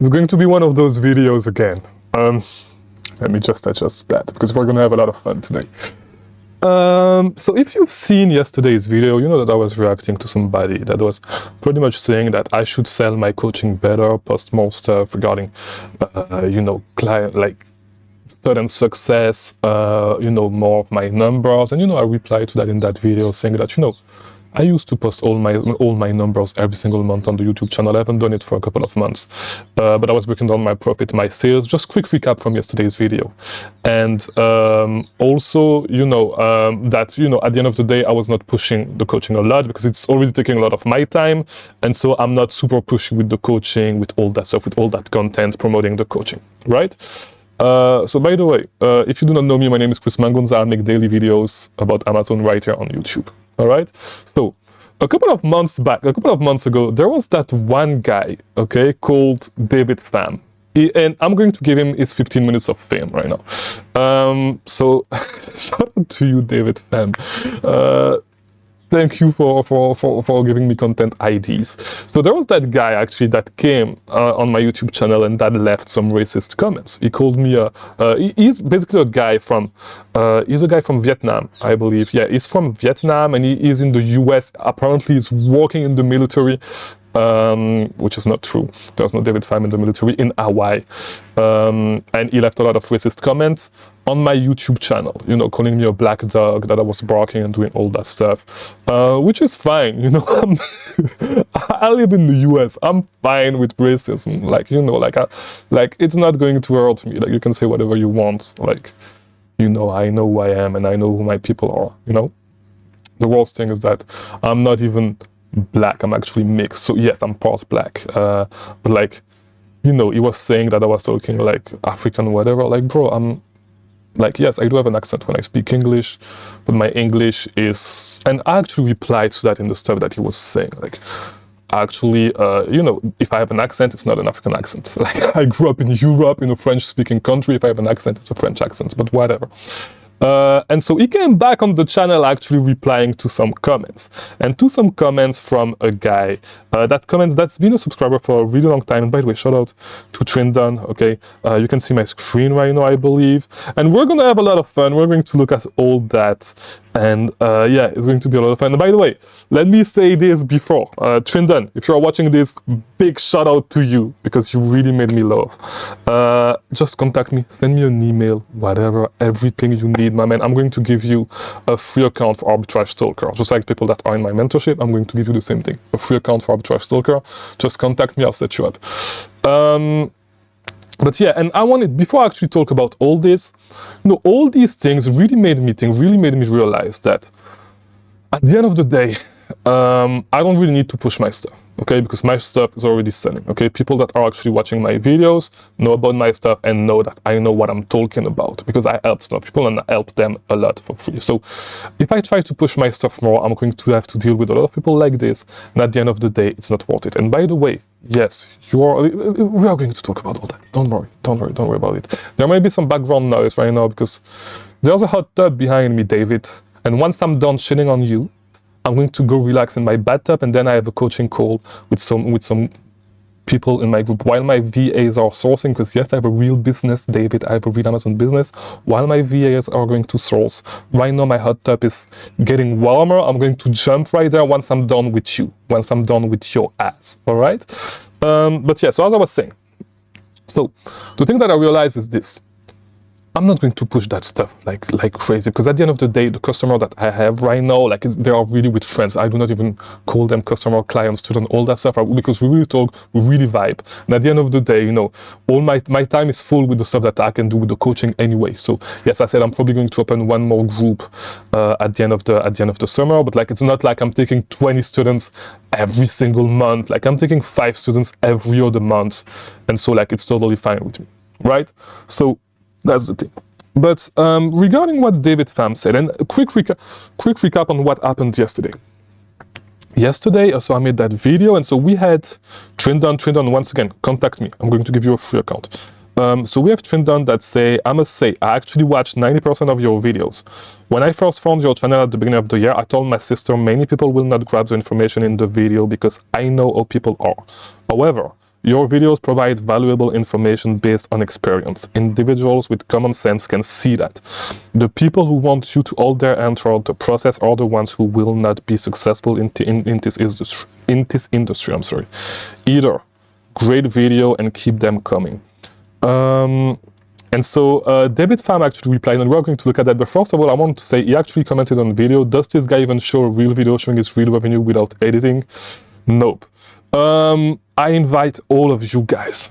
It's going to be one of those videos again. Let me just adjust that because we're going to have a lot of fun today. So if you've seen yesterday's video, you know that I was reacting to somebody that was pretty much saying that I should sell my coaching better, post more stuff regarding, you know, client, like certain success, you know, more of my numbers. And, you know, I replied to that in that video saying that, you know, I used to post all my numbers every single month on the YouTube channel. I haven't done it for a couple of months, but I was breaking down my profit, my sales. Just quick recap from yesterday's video, and also, you know, that, you know, at the end of the day, I was not pushing the coaching a lot because it's already taking a lot of my time, and so I'm not super pushy with the coaching, with all that stuff, with all that content promoting the coaching, right? So by the way, if you do not know me, my name is Chris Mangunza. I make daily videos about Amazon right here on YouTube. All right. So a couple of months ago, there was that one guy, okay, called David Pham. And I'm going to give him his 15 minutes of fame right now. So shout out to you, David Pham. Thank you for giving me content IDs. So there was that guy actually that came on my YouTube channel and that left some racist comments. He called me he's basically a guy from he's a guy from Vietnam, I believe. Yeah, he's from Vietnam and he is in the US. Apparently he's working in the military, which is not true. There's no David Pham in the military in Hawaii. And he left a lot of racist comments on my YouTube channel, you know, calling me a black dog, that I was barking and doing all that stuff, which is fine, you know. I live in the US. I'm fine with racism, like, you know, like it's not going to hurt me. Like, you can say whatever you want, like, you know, I know who I am and I know who my people are, you know. The worst thing is that I'm not even black, I'm actually mixed. So yes, I'm part black, but like, you know, he was saying that I was talking like African, whatever. Like, bro, I'm like, yes, I do have an accent when I speak English, but my English is, and I actually replied to that in the stuff that he was saying. Like, actually, you know, if I have an accent, it's not an African accent. Like, I grew up in Europe, in a French-speaking country. If I have an accent, it's a French accent, but whatever. And so he came back on the channel actually replying to some comments, and to some comments from a guy that's been a subscriber for a really long time. And by the way, shout out to Trindon. Okay, you can see my screen right now, I believe, and we're gonna have a lot of fun. We're going to look at all that, and yeah, it's going to be a lot of fun. And by the way, let me say this before, Trindon, if you're watching this, big shout out to you because you really made me laugh. Just contact me, send me an email, whatever, everything you need, my man. I'm going to give you a free account for Arbitrage Stalker. Just like people that are in my mentorship, I'm going to give you the same thing, a free account for Arbitrage Stalker. Just contact me, I'll set you up. But yeah, and I wanted, before I actually talk about all this, you know, all these things really made me think, really made me realize that at the end of the day, I don't really need to push my stuff, okay? Because my stuff is already selling, okay? People that are actually watching my videos know about my stuff and know that I know what I'm talking about because I helped some people and I helped them a lot for free. So if I try to push my stuff more, I'm going to have to deal with a lot of people like this, and at the end of the day, it's not worth it. And by the way, yes, we are going to talk about all that. Don't worry about it. There may be some background noise right now because there's a hot tub behind me, David. And once I'm done shitting on you, I'm going to go relax in my bathtub, and then I have a coaching call with some people in my group while my VAs are sourcing, because yes, I have a real business, David. I have a real Amazon business. While my VAs are going to source, right now my hot tub is getting warmer. I'm going to jump right there once I'm done with you, once I'm done with your ass, all right? But yeah, so as I was saying, so the thing that I realized is this. I'm not going to push that stuff like crazy, because at the end of the day, the customer that I have right now, like, they are really with friends. I do not even call them customer, client, student, all that stuff, because we really talk, we really vibe. And at the end of the day, you know, all my time is full with the stuff that I can do with the coaching anyway. So yes, I said I'm probably going to open one more group at the end of the summer, but like, it's not like I'm taking 20 students every single month. Like, I'm taking 5 students every other month, and so like, it's totally fine with me, right? So that's the thing. But regarding what David Pham said, and a quick recap on what happened yesterday. Yesterday, so I made that video, and so we had Trindon, once again, contact me. I'm going to give you a free account. So we have Trindon that say, I must say, I actually watched 90% of your videos. When I first found your channel at the beginning of the year, I told my sister many people will not grab the information in the video because I know how people are. However, Your videos provide valuable information based on experience. Individuals with common sense can see that. The people who want you to hold their hand throughout the process are the ones who will not be successful in this industry. I'm sorry. Either great video and keep them coming. And so David Pham actually replied, and we're going to look at that. But first of all, I want to say he actually commented on the video. Does this guy even show a real video showing his real revenue without editing? Nope. I invite all of you guys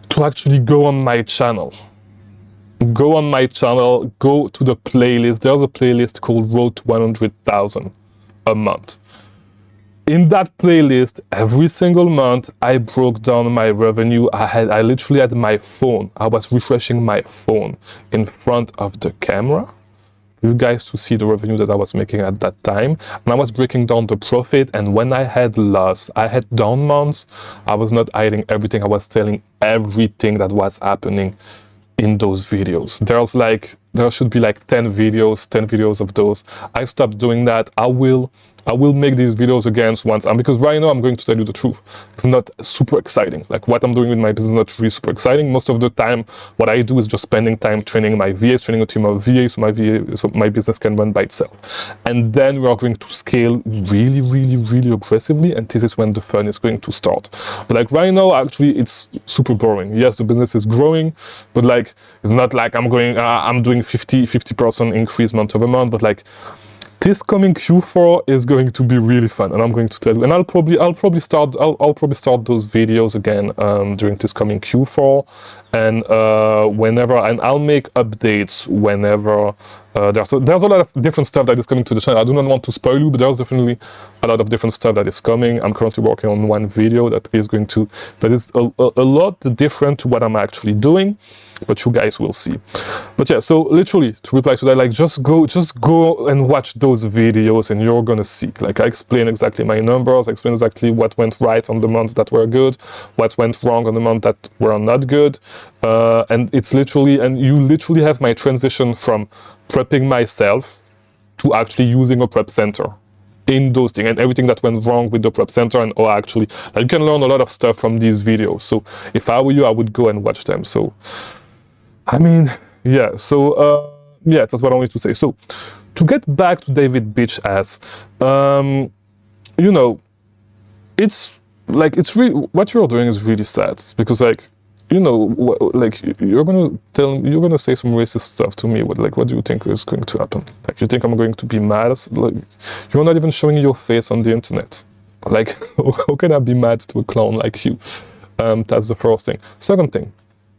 to actually go on my channel. Go on my channel, go to the playlist. There's a playlist called Road to 100,000 a month. In that playlist, every single month, I broke down my revenue. I literally had my phone. I was refreshing my phone in front of the camera. You guys to see the revenue that I was making at that time. And I was breaking down the profit. And when I had loss, I had down months, I was not hiding everything. I was telling everything that was happening in those videos. There should be like 10 videos of those. I stopped doing that. I will make these videos again once, because right now I'm going to tell you the truth. It's not super exciting. Like what I'm doing with my business is not really super exciting. Most of the time, what I do is just spending time training my VAs, training a team of VAs, so my business can run by itself. And then we are going to scale really, really, really aggressively, and this is when the fun is going to start. But like right now, actually, it's super boring. Yes, the business is growing, but like it's not like I'm doing 50% increase month over month, but like this coming Q4 is going to be really fun, and I'm going to tell you. And I'll probably start those videos again during this coming Q4, and and I'll make updates whenever there's a lot of different stuff that is coming to the channel. I do not want to spoil you, but there's definitely a lot of different stuff that is coming. I'm currently working on one video that is a lot different to what I'm actually doing, but you guys will see. But yeah, so literally to reply to that, like just go and watch those videos and you're gonna see. Like I explain exactly my numbers, I explain exactly what went right on the months that were good, what went wrong on the months that were not good. And you literally have my transition from prepping myself to actually using a prep center in those things, and everything that went wrong with the prep center, and actually like, you can learn a lot of stuff from these videos. So if I were you, I would go and watch them. So I mean, yeah, so yeah, that's what I wanted to say. So to get back to David Bitch ass, you know, it's really, what you're doing is really sad, because like, you know, like you're gonna say some racist stuff to me. What do you think is going to happen? Like, you think I'm going to be mad? Like, you're not even showing your face on the internet. Like, how can I be mad to a clown like you? That's the first thing. Second thing,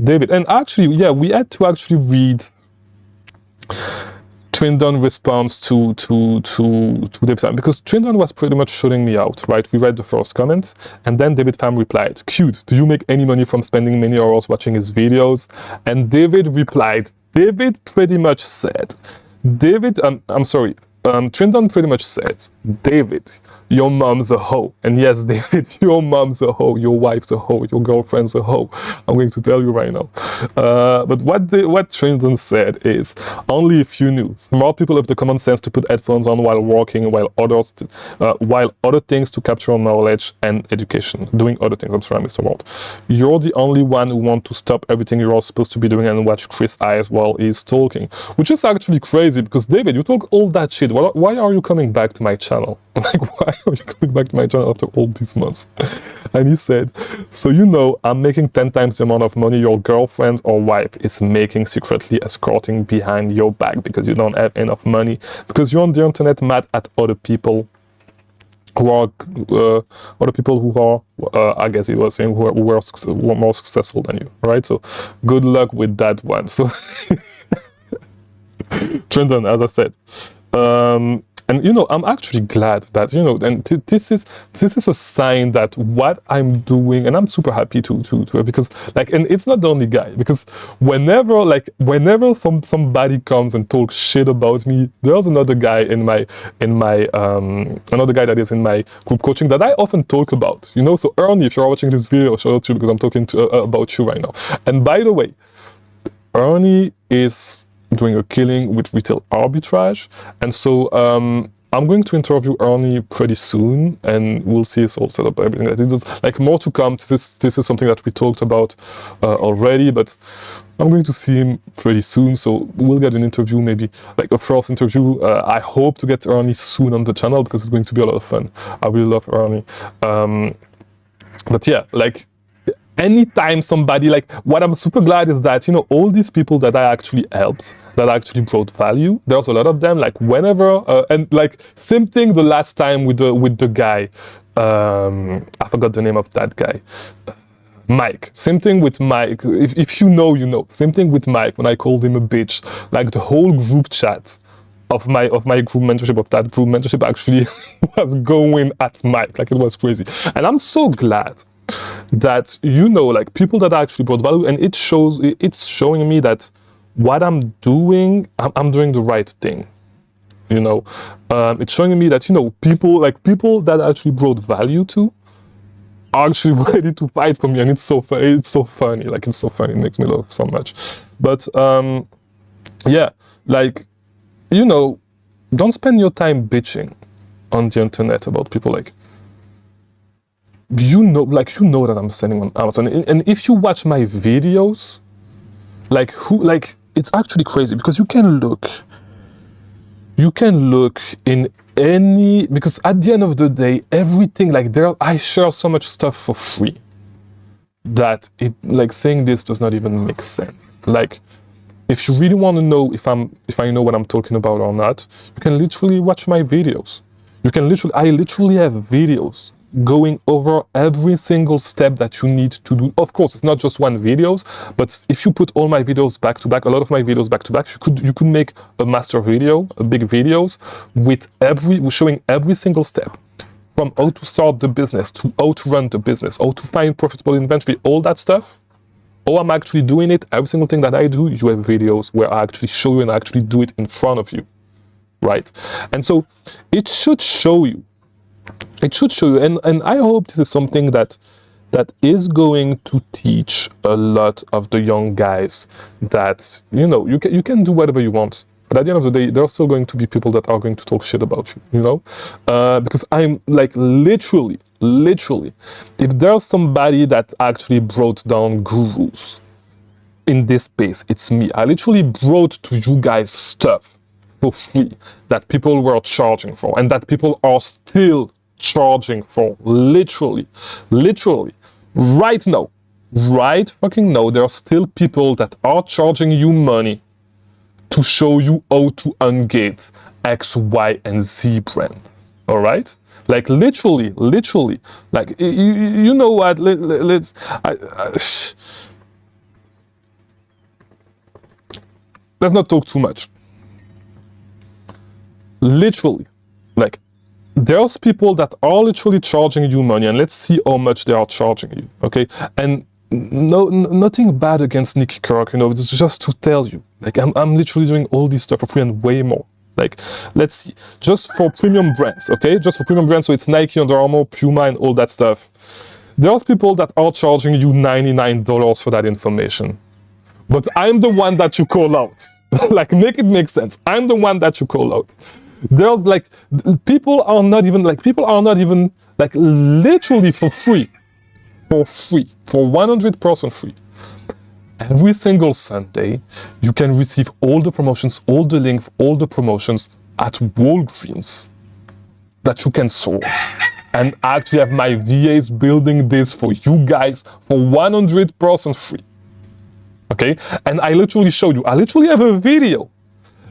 David, and actually, yeah, we had to actually read Trindon response to David Pham, because Trindon was pretty much shutting me out, right? We read the first comment, and then David Pham replied, "Cute, do you make any money from spending many hours watching his videos?" And David replied, David pretty much said, Trindon pretty much said, "David, your mom's a hoe." And yes, David, your mom's a hoe, your wife's a hoe, your girlfriend's a hoe. I'm going to tell you right now. But what Trindon said is, only if you knew. Smart people have the common sense to put headphones on while walking, while other things to capture knowledge and education. Doing other things. I'm sorry, Mr. Ward. You're the only one who wants to stop everything you're supposed to be doing and watch Chris' eyes while he's talking. Which is actually crazy, because David, you talk all that shit. Why are you coming back to my channel? Like, why are you coming back to my channel after all these months? And he said, "So you know, I'm making 10 times the amount of money your girlfriend or wife is making secretly escorting behind your back because you don't have enough money, because you're on the internet mad at other people who are I guess he was saying, who were more successful than you, right? So good luck with that one." So Trindon, as I said, and you know, I'm actually glad that, you know, and this is a sign that what I'm doing, and I'm super happy to because like, and it's not the only guy, because whenever somebody comes and talks shit about me, there's another guy another guy that is in my group coaching that I often talk about, you know. So Ernie, if you're watching this video, shout out to you, because I'm talking about you right now. And by the way, Ernie is doing a killing with retail arbitrage, and so I'm going to interview Ernie pretty soon, and we'll see his whole setup, everything. This is like more to come. This is something that we talked about already, but I'm going to see him pretty soon, so we'll get an interview, maybe like a first interview. I hope to get Ernie soon on the channel because it's going to be a lot of fun. I really love Ernie. But yeah, like, anytime somebody, like, what I'm super glad is that, you know, all these people that I actually helped, that actually brought value, there's a lot of them, like, whenever, and like, same thing the last time with the guy, I forgot the name of that guy, Mike. Same thing with Mike. If you know, you know. Same thing with Mike when I called him a bitch. Like, the whole group chat of my group mentorship, of that group mentorship, actually was going at Mike. Like, it was crazy. And I'm so glad that, you know, like, people that actually brought value, and it's showing me that what I'm doing, I'm doing the right thing. You know, it's showing me that, you know, people that actually brought value to are actually ready to fight for me, and it's so funny. It's so funny. Like, it's so funny. It makes me laugh so much. But yeah, like, you know, don't spend your time bitching on the internet about people. Like, you know that I'm selling on Amazon, and if you watch my videos, like, it's actually crazy, because you can look in any, because at the end of the day, everything, like, I share so much stuff for free that it, like, saying this does not even make sense. Like, if you really want to know if I know what I'm talking about or not, you can literally watch my videos. I literally have videos going over every single step that you need to do. Of course, it's not just one videos, but if you put all my videos back to back, a lot of my videos back to back, you could make a master video, a big videos with showing every single step, from how to start the business, to how to run the business, how to find profitable inventory, all that stuff. Oh, I'm actually doing it. Every single thing that I do, you have videos where I actually show you and I actually do it in front of you, right? And so it should show you. It should show you, and I hope this is something that is going to teach a lot of the young guys that, you know, you can do whatever you want, but at the end of the day, there are still going to be people that are going to talk shit about you, you know? Because I'm, like, literally, if there's somebody that actually brought down gurus in this space, it's me. I literally brought to you guys stuff for free that people were charging for, and that people are still charging for. Literally right now, right fucking now, there are still people that are charging you money to show you how to ungate X, Y, and Z brand. All right, like, literally, like, you know what, let's not talk too much. Literally, like, there's people that are literally charging you money, and let's see how much they are charging you, okay? And nothing bad against Nicky Kirk, you know, it's just to tell you, like, I'm literally doing all this stuff for free and way more. Like, let's see, just for premium brands, okay? Just for premium brands, so it's Nike, Under Armour, Puma, and all that stuff. There's people that are charging you $99 for that information. But I'm the one that you call out. Like, make it make sense. I'm the one that you call out. There's, like, people are not even, like, literally for free, for 100% free. Every single Sunday, you can receive all the promotions, all the links, all the promotions at Walgreens that you can sort. And I actually have my VAs building this for you guys for 100% free. Okay? And I literally showed you, I literally have a video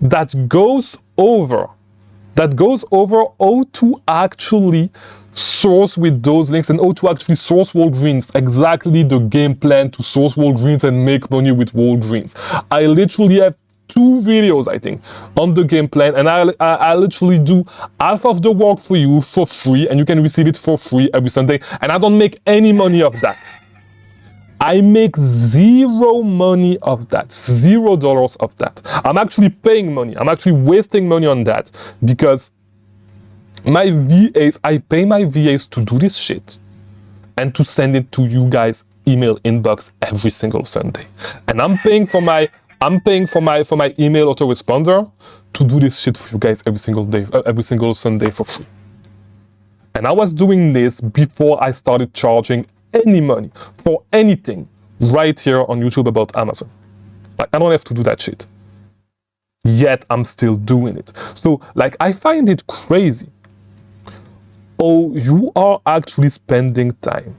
that goes over how to actually source with those links, and how to actually source Walgreens, exactly the game plan to source Walgreens and make money with Walgreens. I literally have 2 videos, I think, on the game plan, and I literally do half of the work for you for free, and you can receive it for free every Sunday, and I don't make any money of that. I make zero money of that, $0 of that. I'm actually paying money. I'm actually wasting money on that, because my VAs, I pay my VAs to do this shit and to send it to you guys email inbox every single Sunday. And I'm paying for my I'm paying for my email autoresponder to do this shit for you guys every single day, every single Sunday for free. And I was doing this before I started charging any money for anything right here on YouTube about Amazon. Like, I don't have to do that shit. Yet I'm still doing it. So, like, I find it crazy. Oh, you are actually spending time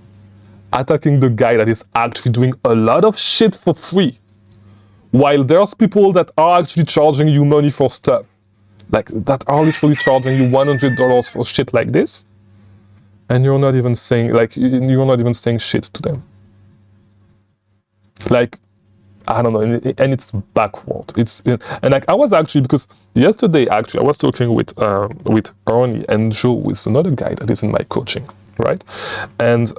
attacking the guy that is actually doing a lot of shit for free, while there's people that are actually charging you money for stuff, like that are literally charging you $100 for shit like this, and you're not even saying, like, you're not even saying shit to them. Like, I don't know, and it's backward. And like, I was actually, because yesterday actually I was talking with Ernie and Joe, who is another guy that is in my coaching, right? And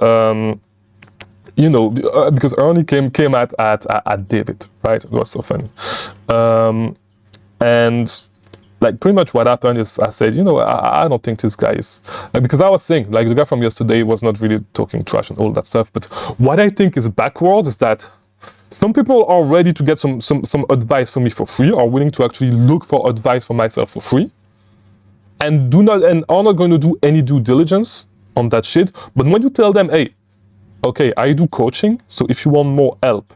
you know, because Ernie came at David, right? It was so funny. And like, pretty much what happened is I said, you know, I don't think this guy is, like, because I was saying, like, the guy from yesterday was not really talking trash and all that stuff, but what I think is backward is that some people are ready to get some advice from me for free, are willing to actually look for advice for myself for free, and are not going to do any due diligence on that shit. But when you tell them, hey, okay, I do coaching, so if you want more help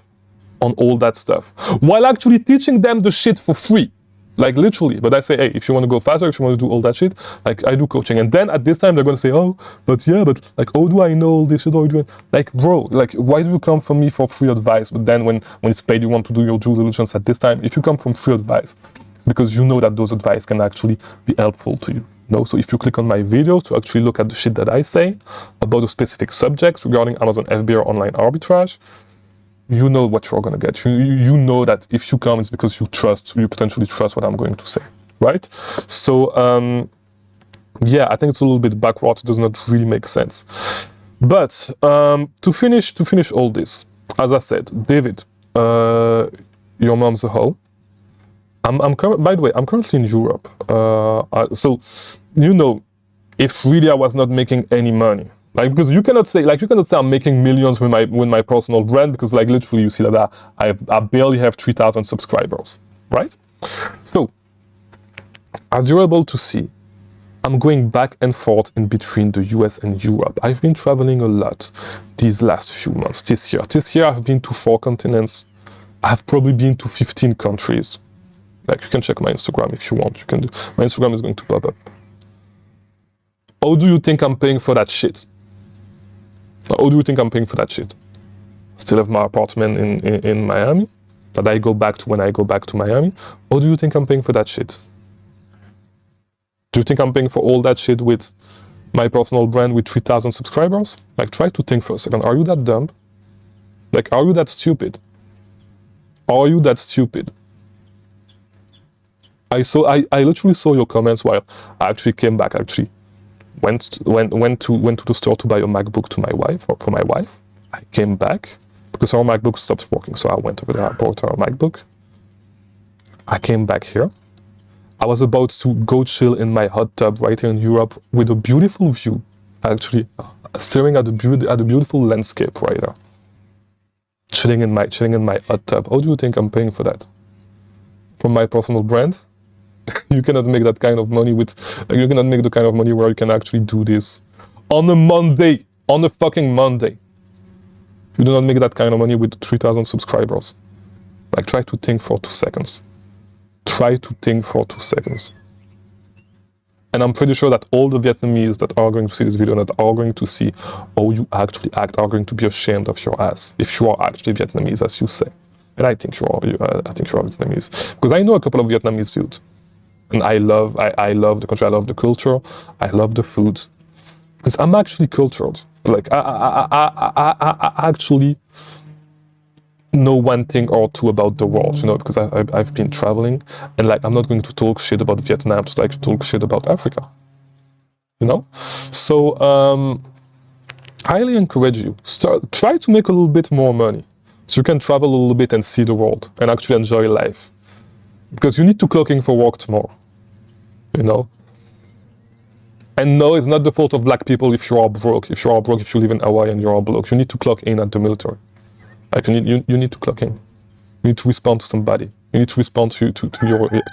on all that stuff, while actually teaching them the shit for free, like literally, but I say, hey, if you want to go faster, if you want to do all that shit, like, I do coaching. And then at this time, they're going to say, oh, but yeah, but like, oh, do I know all this shit? Or do I? Like, bro, like, why do you come from me for free advice? But then when it's paid, you want to do your due diligence at this time. If you come from free advice, it's because you know that those advice can actually be helpful to you. No, so if you click on my videos to actually look at the shit that I say about a specific subject regarding Amazon FBA or online arbitrage, you know what you're going to get. You know that if you come, it's because you potentially trust what I'm going to say, right? So, yeah, I think it's a little bit backwards. It does not really make sense. But to finish all this, as I said, David, your mom's a hoe. By the way, I'm currently in Europe. So, you know, if really I was not making any money, like, because you cannot say I'm making millions with my personal brand, because like literally you see that I barely have 3,000 subscribers, right? So, as you're able to see, I'm going back and forth in between the US and Europe. I've been traveling a lot these last few months. This year I've been to 4 continents. I've probably been to 15 countries. Like, you can check my Instagram if you want. You can do. My Instagram is going to pop up. How do you think I'm paying for that shit? How do you think I'm paying for that shit? Still have my apartment in Miami that I go back to when I go back to Miami. How do you think I'm paying for that shit? Do you think I'm paying for all that shit with my personal brand with 3,000 subscribers? Like, try to think for a second. Are you that dumb? Like, are you that stupid? Are you that stupid? I literally saw your comments while I actually came back. Went to the store to buy a MacBook to my wife, or for my wife. I came back because our MacBook stopped working, so I went over there. I bought her a MacBook. I came back here. I was about to go chill in my hot tub right here in Europe with a beautiful view, actually staring at the beautiful landscape right there. Chilling in my hot tub. How do you think I'm paying for that? From my personal brand? You cannot make that kind of money you cannot make the kind of money where you can actually do this on a Monday, on a fucking Monday. You do not make that kind of money with 3,000 subscribers. Like, try to think for 2 seconds. Try to think for 2 seconds. And I'm pretty sure that all the Vietnamese that are going to see this video, that are going to see how you actually act, are going to be ashamed of your ass, if you are actually Vietnamese, as you say. And I think you are Vietnamese, because I know a couple of Vietnamese dudes. And I love the country, I love the culture, I love the food. Because I'm actually cultured. Like, I actually know one thing or two about the world, you know, because I've been traveling, and like, I'm not going to talk shit about Vietnam, just like to talk shit about Africa, you know? So, highly encourage you, try to make a little bit more money, so you can travel a little bit and see the world, and actually enjoy life. Because you need to clock in for work tomorrow, you know? And no, it's not the fault of black people if you are broke. If you live in Hawaii and you are broke, you need to clock in at the military. Like, you need to clock in. You need to respond to somebody. You need to respond to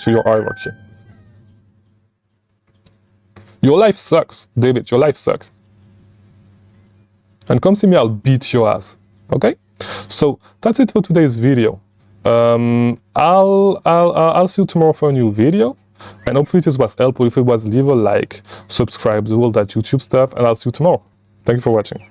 your hierarchy. Your life sucks, David. Your life sucks. And come see me, I'll beat your ass. Okay? So that's it for today's video. I'll see you tomorrow for a new video. And hopefully this was helpful. If it was, leave a like, subscribe, do all that YouTube stuff, and I'll see you tomorrow. Thank you for watching.